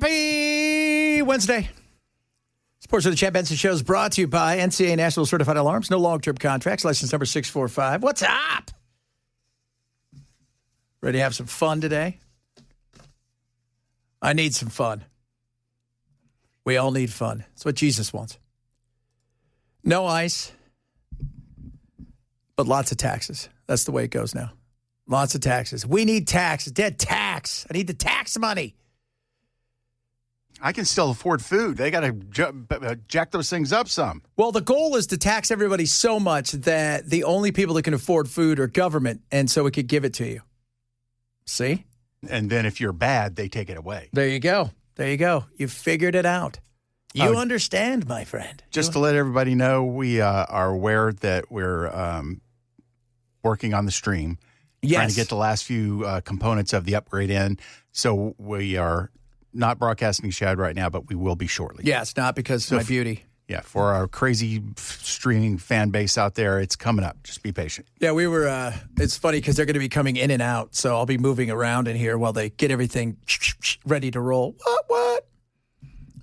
Happy Wednesday. Sports of the Chad Benson Show is brought to you by NCAA National Certified Alarms. No long-term contracts. License number 645. What's up? Ready to have some fun today? I need some fun. We all need fun. That's what Jesus wants. No ice, but lots of taxes. That's the way it goes now. Lots of taxes. We need taxes. Dead tax. I need the tax money. I can still afford food. They got to jack those things up some. Well, the goal is to tax everybody so much that the only people that can afford food are government, and so we could give it to you. See? And then if you're bad, they take it away. There you go. There you go. You figured it out. You understand, my friend. Just to let everybody know, we are aware that we're working on the stream. Yes. Trying to get the last few components of the upgrade in. So we are not broadcasting Shad right now, but we will be shortly. Yeah, it's not because of my beauty. Yeah, for our crazy streaming fan base out there, it's coming up. Just be patient. Yeah, we were, it's funny because they're going to be coming in and out, so I'll be moving around in here while they get everything ready to roll. What?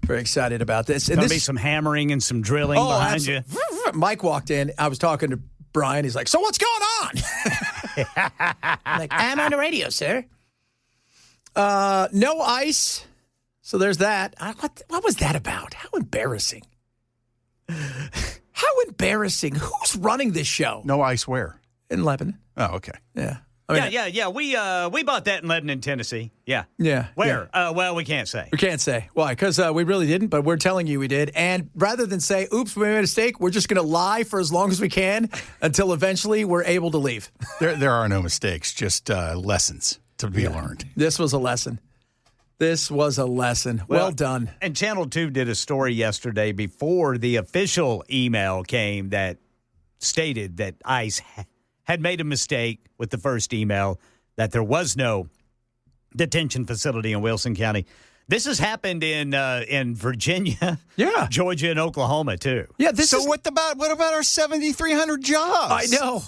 Very excited about this. There'll be some hammering and some drilling behind you. Mike walked in. I was talking to Brian. He's like, so what's going on? I'm like, I'm on the radio, sir. No ice. So there's that. What was that about? How embarrassing. How embarrassing. Who's running this show? No ice where? In Lebanon. Oh, okay. Yeah. Yeah. We bought that in Lebanon, Tennessee. Yeah. Yeah. Where? Yeah. Well, we can't say. We can't say. Why? Because we really didn't, but we're telling you we did. And rather than say, oops, we made a mistake, we're just going to lie for as long as we can until eventually we're able to leave. There are no mistakes, just lessons to be learned. This was a lesson. Well done. And Channel 2 did a story yesterday before the official email came that stated that ICE had made a mistake with the first email, that there was no detention facility in Wilson County. This has happened in Virginia, Georgia, and Oklahoma, too. Yeah. What about our 7,300 jobs? I know.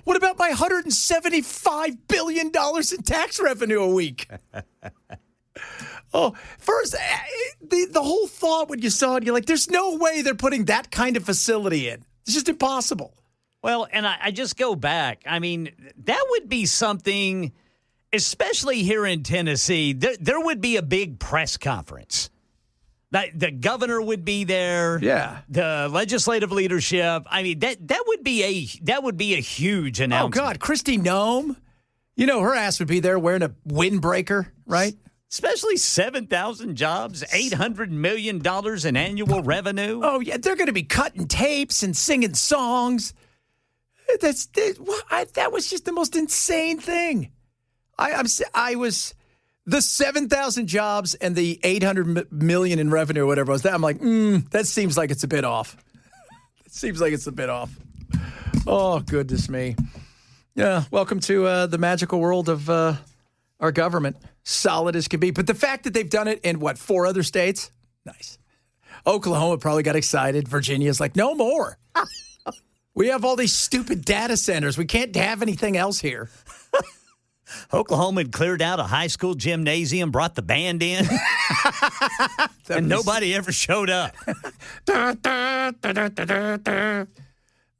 What about my $175 billion in tax revenue a week? First, the whole thought when you saw it, you're like, there's no way they're putting that kind of facility in. It's just impossible. Well, and I just go back. I mean, that would be something, especially here in Tennessee, there would be a big press conference. The governor would be there. Yeah. The legislative leadership. I mean, that would be a huge announcement. Oh God, Kristi Noem. You know her ass would be there wearing a windbreaker, right? Especially 7,000 jobs, $800 million in annual revenue. Oh yeah, they're going to be cutting tapes and singing songs. That was just the most insane thing. I was. The 7,000 jobs and the $800 million in revenue or whatever it was, I'm like, that seems like it's a bit off. Oh, goodness me. Yeah, welcome to the magical world of our government. Solid as can be. But the fact that they've done it in, 4 other states? Nice. Oklahoma probably got excited. Virginia's like, no more. We have all these stupid data centers. We can't have anything else here. Oklahoma had cleared out a high school gymnasium, brought the band in, and nobody ever showed up.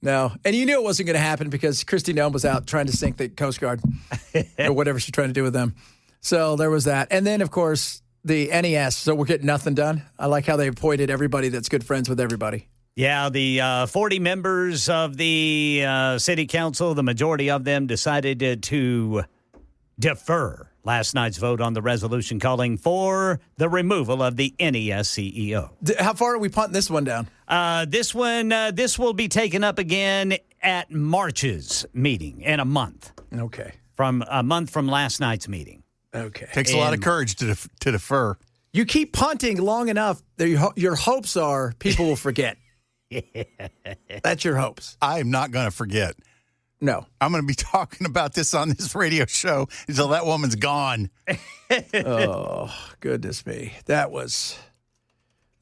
No. And you knew it wasn't going to happen because Kristi Noem was out trying to sink the Coast Guard or whatever she's trying to do with them. So there was that. And then, of course, the NES. So we're getting nothing done. I like how they appointed everybody that's good friends with everybody. Yeah, the 40 members of the city council, the majority of them decided to defer last night's vote on the resolution calling for the removal of the NES CEO. How far are we punting this one down? This will be taken up again at March's meeting in a month. Okay. From a month from last night's meeting. Okay. Takes a lot of courage to defer. You keep punting long enough, your hopes are people will forget. That's your hopes. I'm not going to forget. No. I'm going to be talking about this on this radio show until that woman's gone. Oh, goodness me. That was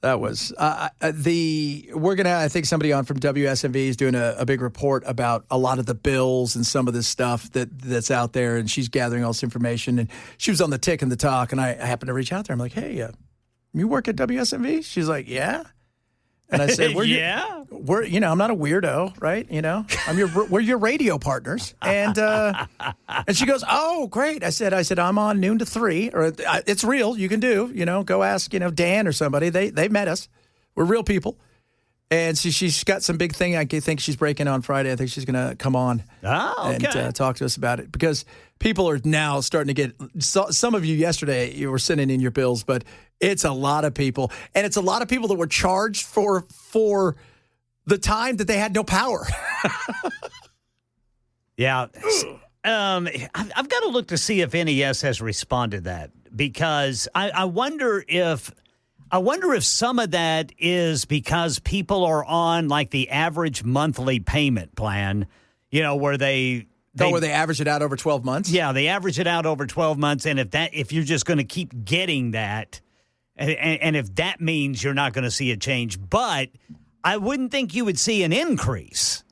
That was we're going to, I think somebody on from WSMV is doing a big report about a lot of the bills and some of this stuff that's out there. And she's gathering all this information. And she was on the tick and the talk. And I happened to reach out there. I'm like, hey, you work at WSMV? She's like, yeah. And I said, yeah. I'm not a weirdo, right? We're your radio partners. And she goes, oh, great. I said, I'm on noon to 3, or it's real. You can do, go ask, Dan or somebody. They met us. We're real people. And she's got some big thing I think she's breaking on Friday. I think she's going to come on and talk to us about it, because people are now starting to get some of you yesterday, you were sending in your bills, but it's a lot of people. And it's a lot of people that were charged for the time that they had no power. Yeah. I've got to look to see if NES has responded to that, because I wonder if some of that is because people are on like the average monthly payment plan, where they average it out over 12 months? Yeah, they average it out over 12 months. And if you're just going to keep getting that, and if that means you're not going to see a change, but I wouldn't think you would see an increase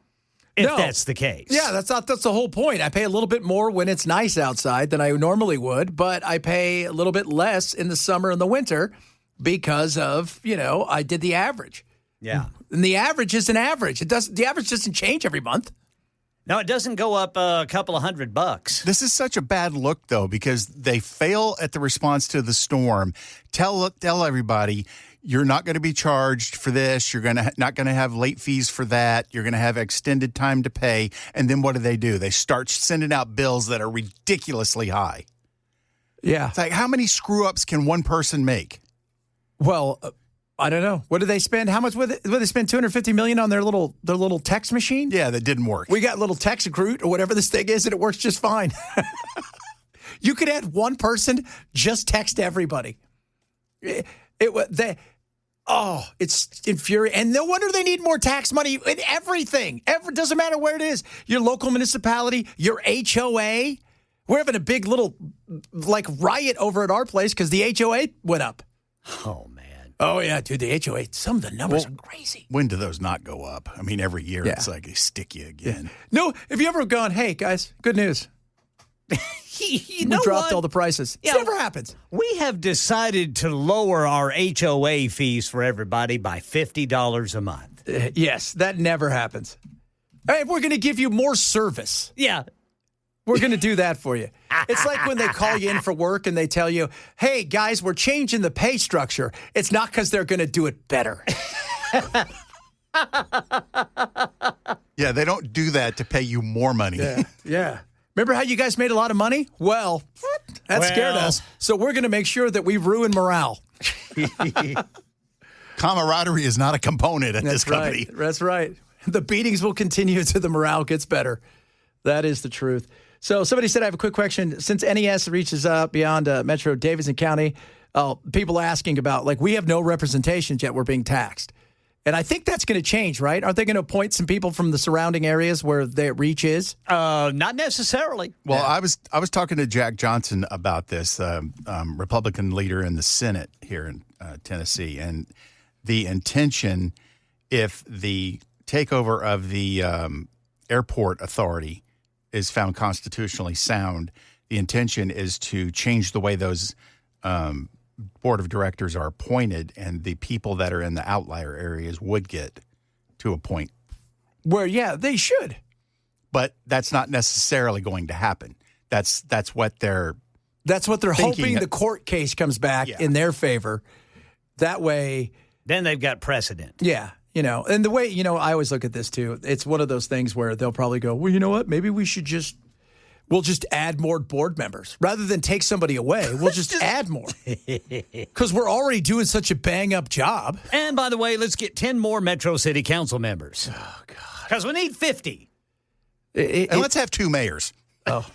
if that's the case. Yeah, that's the whole point. I pay a little bit more when it's nice outside than I normally would, but I pay a little bit less in the summer and the winter because of, I did the average. Yeah. And the average is an average. The average doesn't change every month. No, it doesn't go up a couple of $100. This is such a bad look, though, because they fail at the response to the storm. Tell everybody you're not going to be charged for this. You're not going to have late fees for that. You're going to have extended time to pay. And then what do? They start sending out bills that are ridiculously high. Yeah. It's like, how many screw-ups can one person make? Well, I don't know. What did they spend? How much would they spend? $250 million on their little text machine? Yeah, that didn't work. We got little text recruit or whatever this thing is, and it works just fine. You could have one person just text everybody. It's infuriating. And no wonder they need more tax money in everything. Doesn't matter where it is. Your local municipality, your HOA. We're having a big little riot over at our place because the HOA went up. Oh, man. Oh, yeah, dude, the HOA, some of the numbers are crazy. When do those not go up? I mean, every year it's like they stick you again. Yeah. No, have you ever gone, hey, guys, good news. We dropped all the prices. Yeah, it never happens. We have decided to lower our HOA fees for everybody by $50 a month. Yes, that never happens. Hey, we're going to give you more service. Yeah. We're going to do that for you. It's like when they call you in for work and they tell you, hey, guys, we're changing the pay structure. It's not because they're going to do it better. Yeah, they don't do that to pay you more money. Yeah. Remember how you guys made a lot of money? Well, that scared us. So we're going to make sure that we ruin morale. Camaraderie is not a component at this company. That's right. The beatings will continue until the morale gets better. That is the truth. So somebody said, I have a quick question. Since NES reaches out beyond Metro Davidson County, people asking about, we have no representation yet we're being taxed. And I think that's going to change, right? Aren't they going to appoint some people from the surrounding areas where their reach is? Not necessarily. Well, I was talking to Jack Johnson about this, Republican leader in the Senate here in Tennessee, and the intention, if the takeover of the airport authority is found constitutionally sound, the intention is to change the way those board of directors are appointed, and the people that are in the outlier areas would get to appoint. Well, yeah, they should. But that's not necessarily going to happen. That's what they're hoping the court case comes back in their favor. That way. Then they've got precedent. Yeah. And the way, I always look at this too. It's one of those things where they'll probably go, well, you know what? Maybe we'll just add more board members rather than take somebody away. We'll just add more because we're already doing such a bang up job. And by the way, let's get 10 more Metro City Council members. Oh, God. Because we need 50. And let's have 2 mayors. Oh,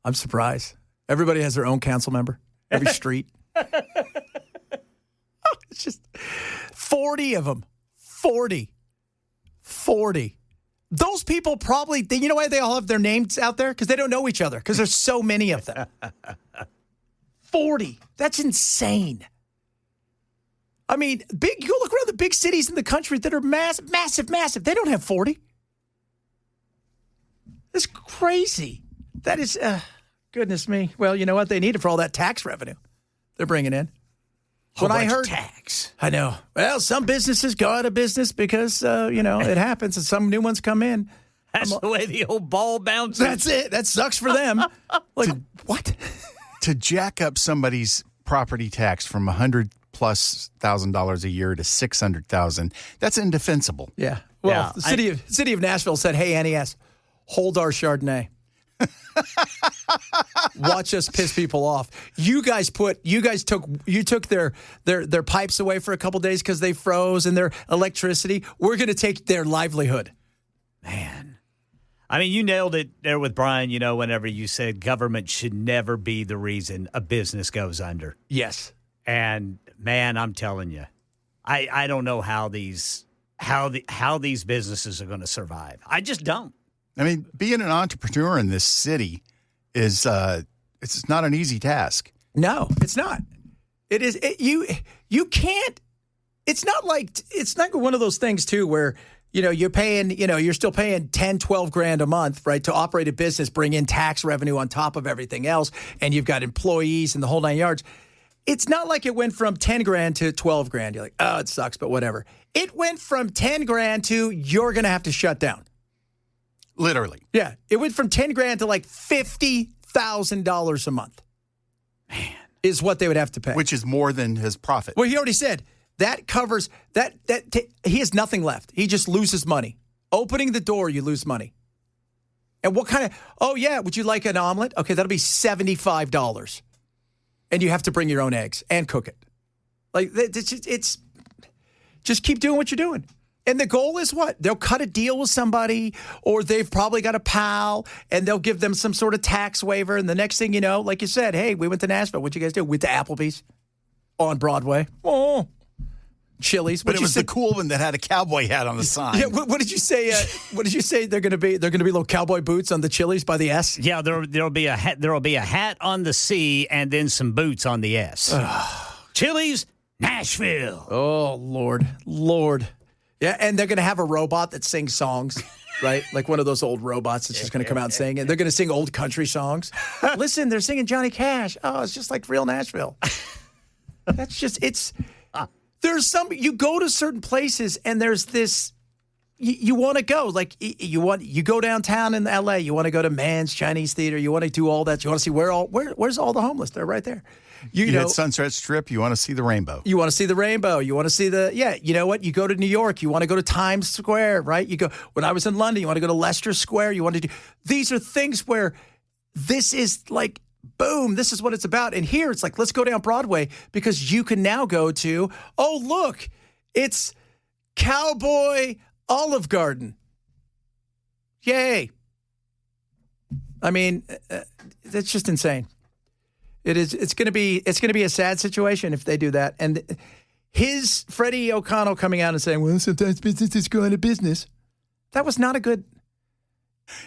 I'm surprised. Everybody has their own council member. Every street. It's just 40 of them. 40. Those people probably, you know why they all have their names out there? Because they don't know each other. Because there's so many of them. 40. That's insane. I mean, you go look around the big cities in the country that are massive, massive, massive. They don't have 40. That's crazy. That is, goodness me. Well, you know what? They need it for all that tax revenue they're bringing in. When I heard tax. I know. Well, some businesses go out of business because, it happens and some new ones come in. That's the way the old ball bounces. That's it. That sucks for them. Like, what? To jack up somebody's property tax from $100,000+ a year to $600,000, that's indefensible. Yeah. Well, the city of Nashville said, "Hey, NES, hold our Chardonnay. Watch us piss people off. You took their pipes away for a couple days because they froze and their electricity. We're going to take their livelihood." Man. I mean, you nailed it there with Brian, whenever you said government should never be the reason a business goes under. Yes. And man, I'm telling you, I don't know how these businesses are going to survive. I just don't. I mean, being an entrepreneur in this city is it's not an easy task. No, it's not. It is. You can't. It's not one of those things too where you're paying. You're still paying 10, 12 grand a month, right, to operate a business, bring in tax revenue on top of everything else, and you've got employees and the whole 9 yards. It's not like it went from 10 grand to 12 grand. You're like, oh, it sucks, but whatever. It went from 10 grand to you're going to have to shut down. Literally. Yeah. It went from 10 grand to like $50,000 a month. Man. Is what they would have to pay. Which is more than his profit. Well, he already said that covers that. He has nothing left. He just loses money. Opening the door, you lose money. And what kind of, would you like an omelet? Okay, that'll be $75. And you have to bring your own eggs and cook it. Like, it's just keep doing what you're doing. And the goal is what? They'll cut a deal with somebody, or they've probably got a pal, and they'll give them some sort of tax waiver. And the next thing you know, like you said, hey, we went to Nashville. What'd you guys do? We went to Applebee's on Broadway. Oh, Chili's. But it was the cool one that had a cowboy hat on the sign. Yeah. What did you say? What did you say? They're going to be little cowboy boots on the Chili's by the S. Yeah, there'll be a hat on the C, and then some boots on the S. Chili's, Nashville. Oh Lord. Yeah, and they're going to have a robot that sings songs, right? Like one of those old robots that's just going to come out and sing. And they're going to sing old country songs. Listen, they're singing Johnny Cash. Oh, it's just like real Nashville. That's just, there's you go to certain places and there's this, you want to go. Like, you go downtown in L.A., you want to go to Mann's Chinese Theater, you want to do all that. You want to see where's all the homeless? They're right there. You know, hit Sunset Strip, you want to see the rainbow. You want to see the rainbow. You want to see you know what? You go to New York, you want to go to Times Square, right? You go, when I was in London, you want to go to Leicester Square. You want to do, these are things where this is like, boom, this is what it's about. And here it's like, let's go down Broadway because you can now go to, oh, look, it's Cowboy Olive Garden. Yay. I mean, that's just insane. It is. It's going to be a sad situation if they do that. And Freddie O'Connell coming out and saying, "Well, sometimes businesses go out of business." That was not a good.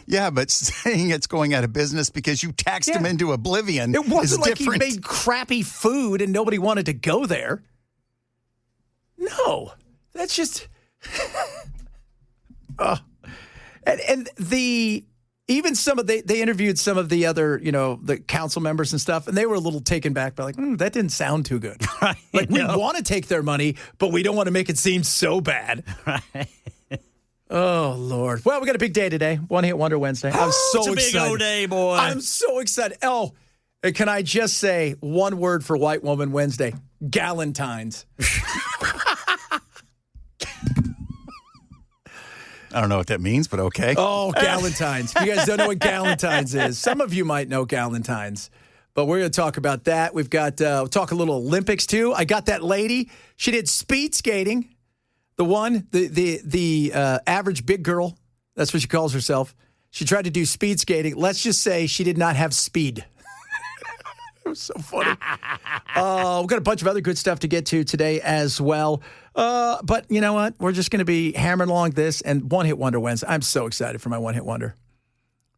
Yeah, but saying it's going out of business because you taxed them into oblivion. It wasn't like different. He made crappy food and nobody wanted to go there. No, that's just. And the. Even they interviewed some of the other, the council members and stuff, and they were a little taken back by like, that didn't sound too good. Right, like, we want to take their money, but we don't want to make it seem so bad. Right. Oh, Lord. Well, we got a big day today. One Hit Wonder Wednesday. I'm so excited. It's a big old day, boy. I'm so excited. Oh, and can I just say one word for White Woman Wednesday? Galentine's. I don't know what that means, but okay. Oh, Galentine's. You guys don't know what Galentine's is. Some of you might know Galentine's, but we're going to talk about that. We've got, we'll talk a little Olympics, too. I got that lady. She did speed skating. The average big girl. That's what she calls herself. She tried to do speed skating. Let's just say she did not have speed. It was so funny. We've got a bunch of other good stuff to get to today as well. But you know what? We're just going to be hammering along this and One Hit Wonder Wednesday. I'm so excited for my One Hit Wonder.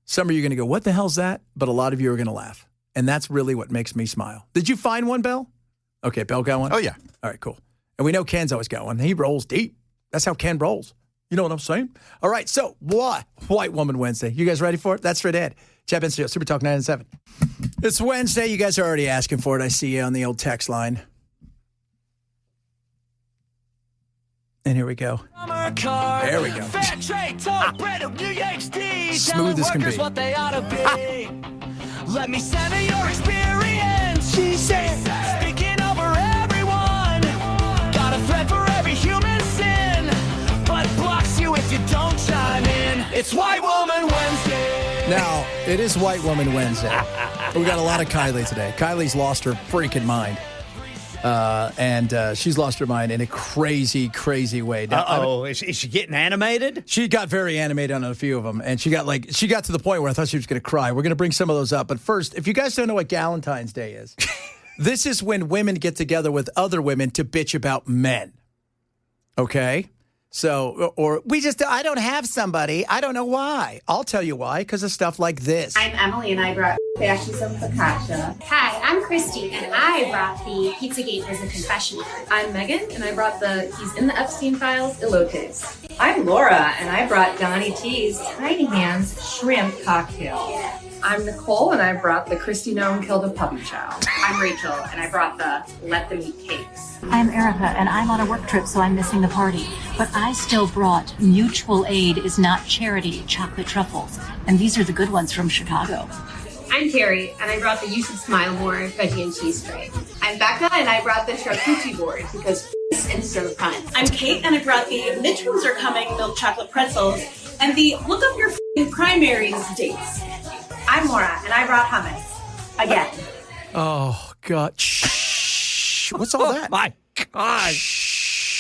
Some of you are going to go, what the hell's that? But a lot of you are going to laugh. And that's really what makes me smile. Did you find one, Belle? Okay, Belle got one? Oh, yeah. All right, cool. And we know Ken's always got one. He rolls deep. That's how Ken rolls. You know what I'm saying? All right, so what? White Woman Wednesday. You guys ready for it? That's straight ahead. Chad Benson, Super Talk 9 and 7. It's Wednesday. You guys are already asking for it. I see you on the old text line. And here we go. There we go. Smooth as can be. Let me savor your experience. She said, speaking over everyone. Got a thread for every human sin, but blocks you if you don't chime in. It's White Woman Wednesday. Now, it is White Woman Wednesday. We got a lot of Kylie today. Kylie's lost her freaking mind. And she's lost her mind in a crazy, crazy way. Uh-oh. Is she getting animated? She got very animated on a few of them, and she got to the point where I thought she was going to cry. We're going to bring some of those up. But first, if you guys don't know what Galentine's Day is, this is when women get together with other women to bitch about men. Okay? So, or I don't have somebody. I don't know why. I'll tell you why, because of stuff like this. I'm Emily, and I brought fashion some focaccia. Hi, I'm Christy, and I brought the Pizzagate as a confession card. I'm Megan, and I brought the He's in the Epstein Files elotes. I'm Laura, and I brought Donnie T's Tiny Hands Shrimp Cocktail. I'm Nicole, and I brought the Christy Gnome Killed a Puppy Chow. I'm Rachel, and I brought the Let Them Eat Cakes. I'm Erica, and I'm on a work trip, so I'm missing the party. But I still brought Mutual Aid is Not Charity chocolate truffles, and these are the good ones from Chicago. I'm Carrie, and I brought the You Should Smile More veggie and cheese tray. I'm Becca, and I brought the charcuterie board because and serve fun. I'm Kate, and I brought the Midterms Are Coming milk chocolate pretzels and the Look Up Your Primaries dates. I'm Maura, and I brought hummus. Again. Oh, God. Shh. What's all that? My God.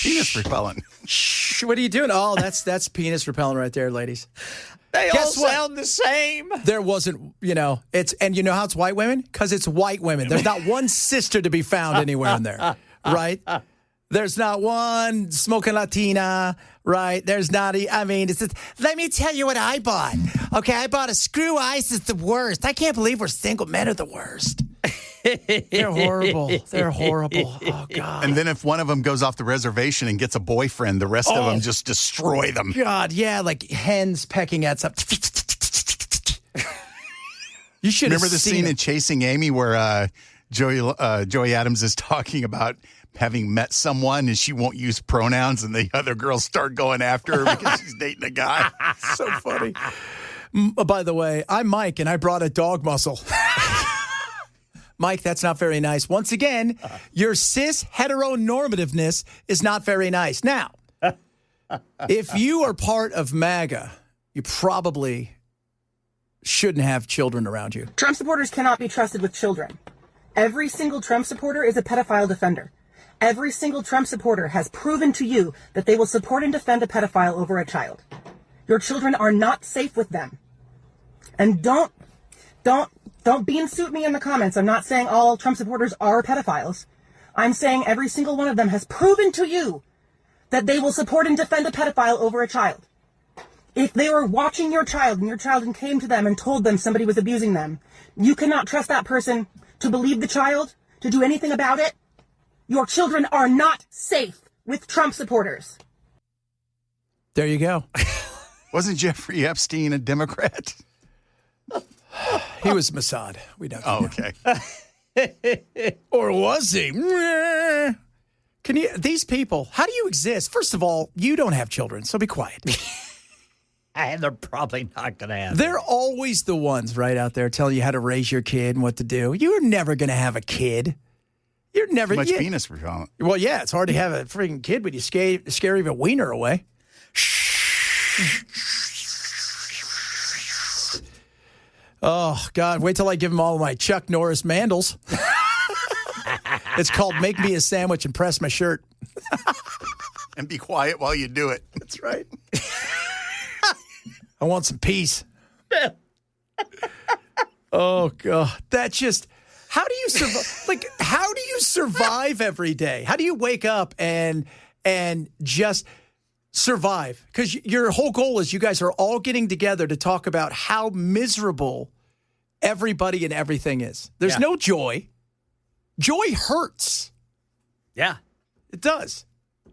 Penis repellent. Shh. What are you doing? Oh, that's penis repellent right there, ladies. They Guess all what? sound the same. There wasn't, and you know how it's white women? Because it's white women. There's not one sister to be found anywhere in there, right? There's not one smoking Latina, right? There's not, it's just, let me tell you what I bought. Okay, I bought a screw ice. It's the worst. I can't believe we're single. Men are the worst. They're horrible. They're horrible. Oh, God. And then if one of them goes off the reservation and gets a boyfriend, the rest of them just destroy them. God, yeah, like hens pecking at something. You should remember the scene in Chasing Amy where Joey Adams is talking about having met someone and she won't use pronouns and the other girls start going after her because she's dating a guy. So funny. By the way, I'm Mike and I brought a dog muscle. Mike, that's not very nice. Once again, your cis heteronormativeness is not very nice. Now, if you are part of MAGA, you probably shouldn't have children around you. Trump supporters cannot be trusted with children. Every single Trump supporter is a pedophile defender. Every single Trump supporter has proven to you that they will support and defend a pedophile over a child. Your children are not safe with them. And don't bean suit me in the comments. I'm not saying all Trump supporters are pedophiles. I'm saying every single one of them has proven to you that they will support and defend a pedophile over a child. If they were watching your child and your child came to them and told them somebody was abusing them, you cannot trust that person to believe the child, to do anything about it. Your children are not safe with Trump supporters. There you go. Wasn't Jeffrey Epstein a Democrat? He was Mossad. We don't. Oh, okay. Or was he? Can you? These people. How do you exist? First of all, you don't have children, so be quiet. And they're probably not going to have. They're always the ones right out there telling you how to raise your kid and what to do. You're never going to have a kid. You're never. Too much penis repellent. Well, yeah, it's hard to have a freaking kid when you scare even wiener away. Oh, God, wait till I give him all my Chuck Norris mandals. It's called Make Me a Sandwich and Press My Shirt. And be quiet while you do it. That's right. I want some peace. Oh, God. That just... How do you survive? How do you survive every day? How do you wake up and just survive? Because your whole goal is you guys are all getting together to talk about how miserable everybody and everything is. There's no joy. Joy hurts. Yeah. It does.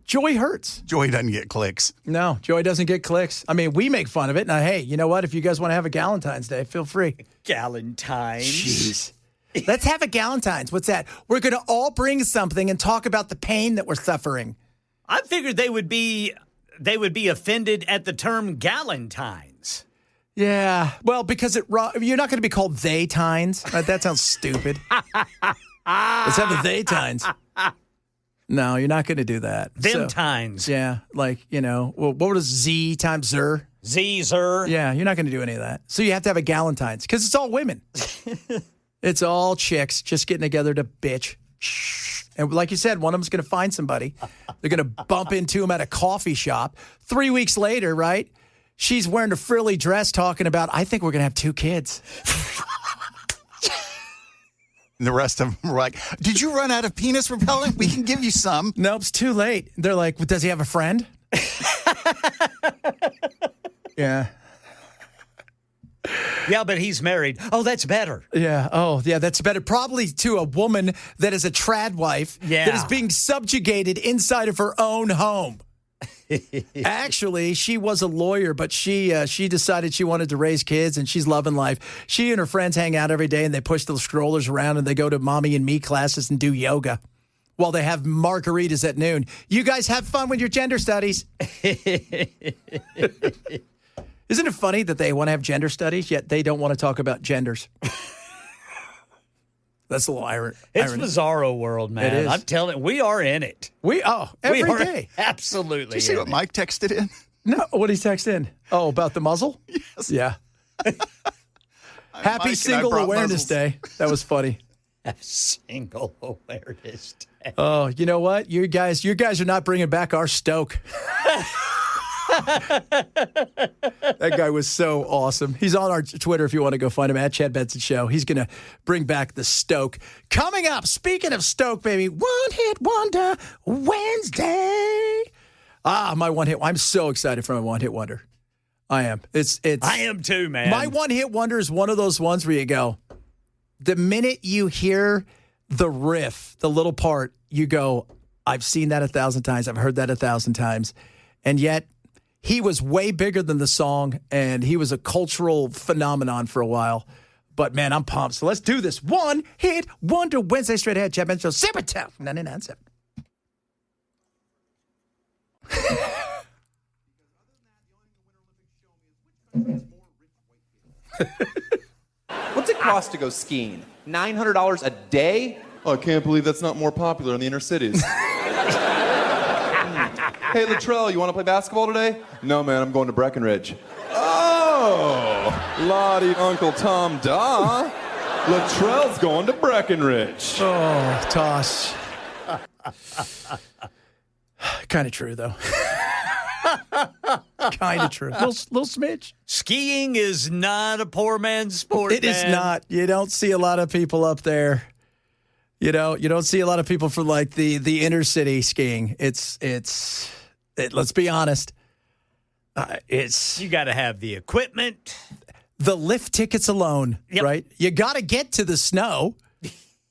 Joy hurts. Joy doesn't get clicks. No, Joy doesn't get clicks. I mean, we make fun of it. Now, hey, you know what? If you guys want to have a Galentine's Day, feel free. Galentine's. Jeez. Let's have a Galentine's. What's that? We're going to all bring something and talk about the pain that we're suffering. I figured they would be offended at the term Galentine's. Yeah. Well, because you're not going to be called they-tines. That sounds stupid. Let's have a they-tines. No, you're not going to do that. Them-tines. Yeah. Like, well, what was Z times Zer? Z-Zer. Yeah, you're not going to do any of that. So you have to have a Galentine's because it's all women. It's all chicks just getting together to bitch. And like you said, one of them's going to find somebody. They're going to bump into him at a coffee shop. 3 weeks later, right? She's wearing a frilly dress talking about, I think we're going to have 2 kids. And the rest of them were like, did you run out of penis repellent? We can give you some. Nope, it's too late. They're like, well, does he have a friend? Yeah. Yeah, but he's married. Oh, that's better. Yeah. Oh, yeah, that's better. Probably to a woman that is a trad wife that is being subjugated inside of her own home. Actually, she was a lawyer, but she decided she wanted to raise kids, and she's loving life. She and her friends hang out every day, and they push the strollers around, and they go to mommy and me classes and do yoga while they have margaritas at noon. You guys have fun with your gender studies. Isn't it funny that they want to have gender studies, yet they don't want to talk about genders? That's a little irony. It's bizarro world, man. It is. I'm telling you, we are in it. Every day. Absolutely. Did you see what Mike texted in? No, what did he text in? Oh, about the muzzle? Yes. Yeah. Happy Single Awareness Day. That was funny. Single Awareness Day. Oh, you know what? You guys are not bringing back our Stoke. That guy was so awesome. He's on our Twitter if you want to go find him, at Chad Benson Show. He's going to bring back the Stoke. Coming up, speaking of Stoke, baby, One Hit Wonder Wednesday. My one hit. I'm so excited for my one hit wonder. I am. I am too, man. My one hit wonder is one of those ones where you go, the minute you hear the riff, the little part, you go, I've seen that 1,000 times. I've heard that 1,000 times. And yet, he was way bigger than the song, and he was a cultural phenomenon for a while. But, man, I'm pumped. So let's do this. One Hit Wonder Wednesday straight ahead. Chad Benson Show, Super Town, 99.7. What's it cost to go skiing? $900 a day? Oh, I can't believe that's not more popular in the inner cities. Hey, Latrell, you want to play basketball today? No, man, I'm going to Breckenridge. Oh, Lottie, Uncle Tom Da. Latrell's going to Breckenridge. Oh, toss. Kind of true, though. Kind of true. Little smidge. Skiing is not a poor man's sport, It is not. You don't see a lot of people up there. You don't see a lot of people from like the inner city skiing. Let's be honest. You got to have the equipment, the lift tickets alone, right? You got to get to the snow.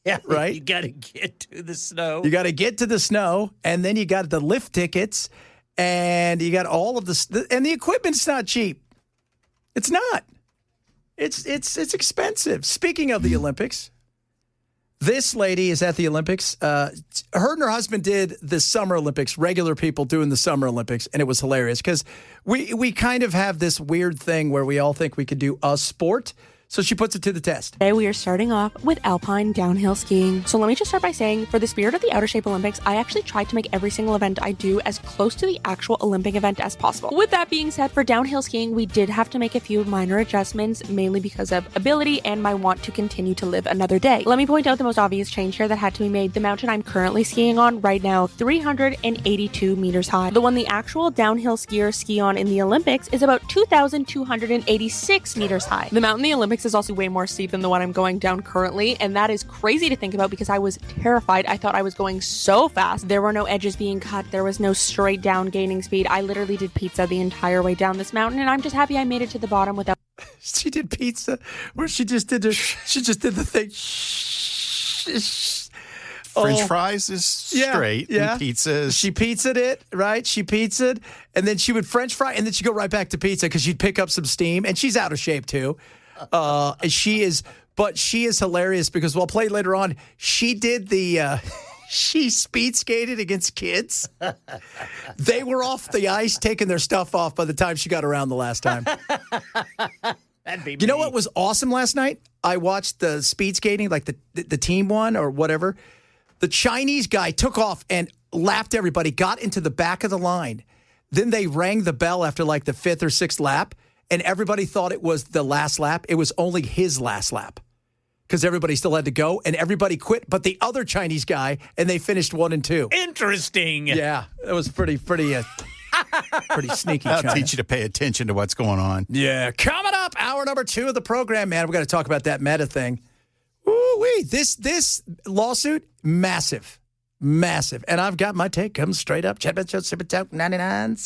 Yeah, right. You got to get to the snow. You got to get to the snow, and then you got the lift tickets, and you got all of and the equipment's not cheap. It's not. It's expensive. Speaking of the Olympics. This lady is at the Olympics. Her and her husband did the Summer Olympics, regular people doing the Summer Olympics, and it was hilarious because we kind of have this weird thing where we all think we could do a sport. So she puts it to the test. Today we are starting off with alpine downhill skiing. So let me just start by saying, for the spirit of the Outer Shape Olympics, I actually tried to make every single event I do as close to the actual Olympic event as possible. With that being said, for downhill skiing, we did have to make a few minor adjustments, mainly because of ability and my want to continue to live another day. Let me point out the most obvious change here that had to be made. The mountain I'm currently skiing on right now, 382 meters high. The one the actual downhill skiers ski on in the Olympics is about 2,286 meters high. The mountain the Olympics is also way more steep than the one I'm going down currently, and that is crazy to think about because I was terrified. I thought I was going so fast. There were no edges being cut. There was no straight down gaining speed. I literally did pizza the entire way down this mountain, and I'm just happy I made it to the bottom without... She did pizza where she just did the thing. French fries is straight. Yeah. And pizza is... She pizza'd it, right? She pizza'd, and then she would French fry, and then she'd go right back to pizza because she'd pick up some steam, and she's out of shape too. And she is hilarious because we'll play later on. She did the... She speed skated against kids. They were off the ice taking their stuff off by the time she got around the last time. That'd be You know what was awesome last night? I watched the speed skating, like the team one or whatever. The Chinese guy took off and lapped everybody, got into the back of the line. Then they rang the bell after like the 5th or 6th lap, and everybody thought it was the last lap. It was only his last lap because everybody still had to go, and everybody quit but the other Chinese guy, and they finished 1 and 2. Interesting. Yeah, it was pretty sneaky. I'll China. teach you to pay attention to what's going on. Yeah, coming up, hour number 2 of the program, man. We're going to talk about that meta thing. Ooh-wee. This lawsuit, massive. And I've got my take. Comes straight up. Chat, Sip It Out, 99.